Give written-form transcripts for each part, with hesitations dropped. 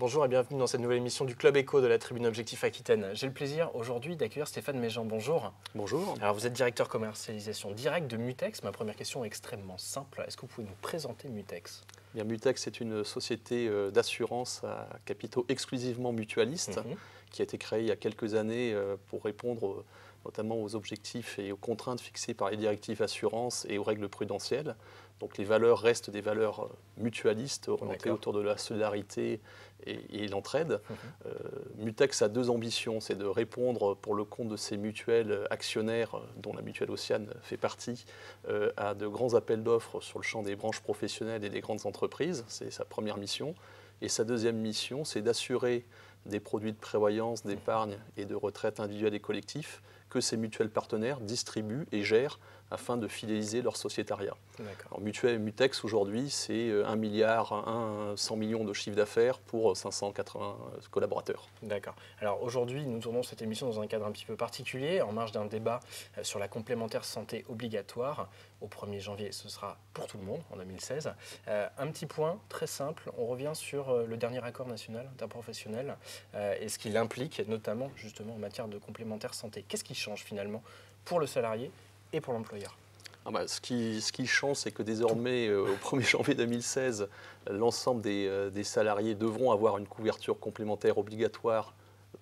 bonjour et bienvenue dans cette nouvelle émission du Club Éco de la Tribune Objectif Aquitaine. J'ai le plaisir aujourd'hui d'accueillir Stéphane Méjean. Bonjour. Bonjour. Alors vous êtes directeur commercialisation directe de Mutex. Ma première question est extrêmement simple. Est-ce que vous pouvez nous présenter Mutex ? Bien, Mutex est une société d'assurance à capitaux exclusivement mutualistes qui a été créée il y a quelques années pour répondre notamment aux objectifs et aux contraintes fixées par les directives assurances et aux règles prudentielles. Donc les valeurs restent des valeurs mutualistes orientées autour de la solidarité et l'entraide. Mutex a deux ambitions, c'est de répondre pour le compte de ses mutuelles actionnaires, dont la mutuelle Océane fait partie, à de grands appels d'offres sur le champ des branches professionnelles et des grandes entreprises. C'est sa première mission. Et sa deuxième mission, c'est d'assurer des produits de prévoyance, d'épargne et de retraite individuelle et collectif que ces mutuelles partenaires distribuent et gèrent afin de fidéliser leur sociétariat. Alors, Mutex aujourd'hui, c'est 1 milliard, 100 millions de chiffre d'affaires pour 580 collaborateurs. D'accord. Alors aujourd'hui, nous tournons cette émission dans un cadre un petit peu particulier, en marge d'un débat sur la complémentaire santé obligatoire. Au 1er janvier, ce sera pour tout le monde, en 2016. Un petit point très simple, on revient sur le dernier accord national interprofessionnel et ce qu'il implique, notamment justement en matière de complémentaire santé. Qu'est-ce qui change finalement pour le salarié et pour l'employeur? Ce qui change, c'est que désormais, au 1er janvier 2016, l'ensemble des salariés devront avoir une couverture complémentaire obligatoire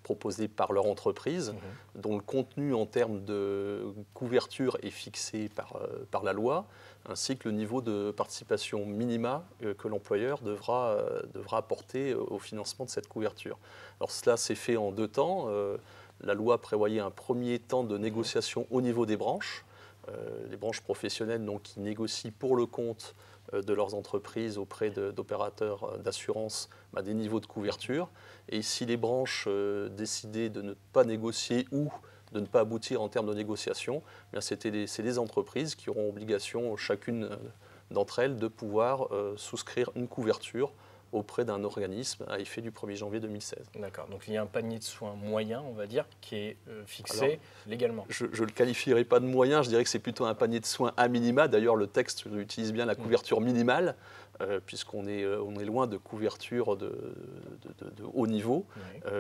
proposée par leur entreprise, dont le contenu en termes de couverture est fixé par la loi, ainsi que le niveau de participation minima que l'employeur devra apporter au financement de cette couverture. Alors cela s'est fait en deux temps. La loi prévoyait un premier temps de négociation au niveau des branches. Les branches professionnelles donc, qui négocient pour le compte de leurs entreprises auprès d'opérateurs d'assurance des niveaux de couverture. Et si les branches décidaient de ne pas négocier ou de ne pas aboutir en termes de négociation, c'est les entreprises qui auront obligation, chacune d'entre elles, de pouvoir souscrire une couverture auprès d'un organisme à effet du 1er janvier 2016. D'accord, donc il y a un panier de soins moyen, on va dire, qui est fixé légalement. Je ne le qualifierai pas de moyen, je dirais que c'est plutôt un panier de soins à minima. D'ailleurs, le texte utilise bien la couverture minimale, puisqu'on est loin de couverture de haut niveau,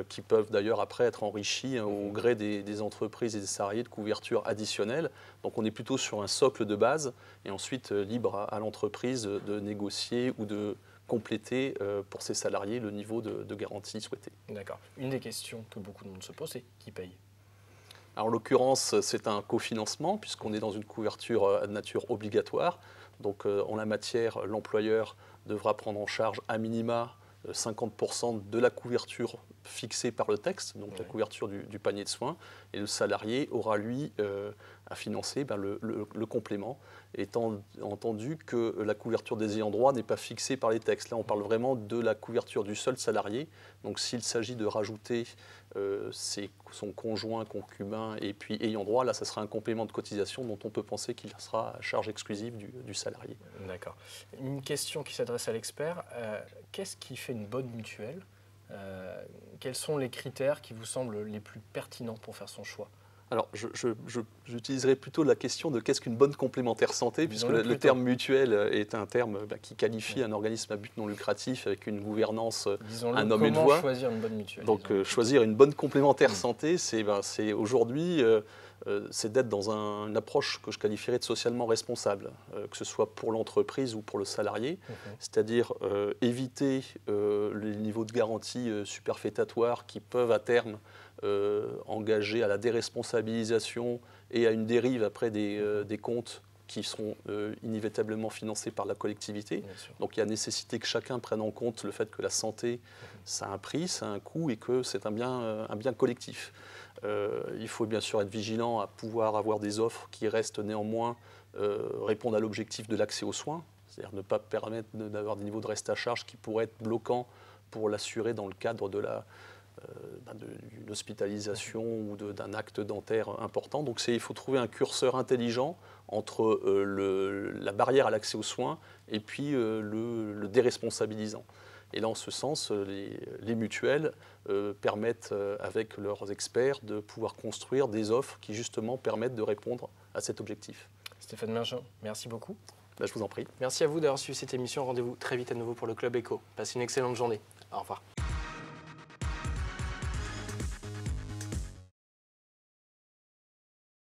qui peuvent d'ailleurs après être enrichies au gré des entreprises et des salariés de couverture additionnelle. Donc on est plutôt sur un socle de base, et ensuite libre à l'entreprise de négocier ou de compléter pour ses salariés le niveau de garantie souhaité. D'accord. Une des questions que beaucoup de monde se pose, c'est qui paye ? Alors, en l'occurrence, c'est un cofinancement puisqu'on est dans une couverture de nature obligatoire. Donc, en la matière, l'employeur devra prendre en charge à minima 50% de la couverture fixée par le texte, donc la couverture du panier de soins, et le salarié aura, lui, à financer le complément, étant entendu que la couverture des ayants droit n'est pas fixée par les textes. Là, on parle vraiment de la couverture du seul salarié. Donc, s'il s'agit de rajouter son conjoint, concubin et puis ayant droit, là, ça sera un complément de cotisation dont on peut penser qu'il sera à charge exclusive du salarié. D'accord. Une question qui s'adresse à l'expert. Qu'est-ce qui fait une bonne mutuelle ? Quels sont les critères qui vous semblent les plus pertinents pour faire son choix ? Alors, j'utiliserai plutôt la question de qu'est-ce qu'une bonne complémentaire santé, puisque le terme mutuelle est un terme qui qualité un organisme à but non lucratif avec une gouvernance un homme et une voix. Comment choisir une bonne mutuelle ? Donc, choisir une bonne complémentaire santé, c'est aujourd'hui, c'est d'être dans une approche que je qualifierais de socialement responsable, que ce soit pour l'entreprise ou pour le salarié, c'est-à-dire éviter les niveaux de garantie superfétatoires qui peuvent à terme engagés à la déresponsabilisation et à une dérive après des comptes qui seront inévitablement financés par la collectivité. Donc il y a nécessité que chacun prenne en compte le fait que la santé, ça a un prix, ça a un coût et que c'est un bien collectif. Il faut bien sûr être vigilant à pouvoir avoir des offres qui restent néanmoins répondre à l'objectif de l'accès aux soins, c'est-à-dire ne pas permettre d'avoir des niveaux de reste à charge qui pourraient être bloquants pour l'assurer dans le cadre d'une hospitalisation ou d'un acte dentaire important. Donc il faut trouver un curseur intelligent entre la barrière à l'accès aux soins et puis le déresponsabilisant. Et là, en ce sens, les mutuelles permettent, avec leurs experts, de pouvoir construire des offres qui, justement, permettent de répondre à cet objectif. Stéphane Méjean, merci beaucoup. Je vous en prie. Merci à vous d'avoir suivi cette émission. Rendez-vous très vite à nouveau pour le Club Éco. Passez une excellente journée. Au revoir.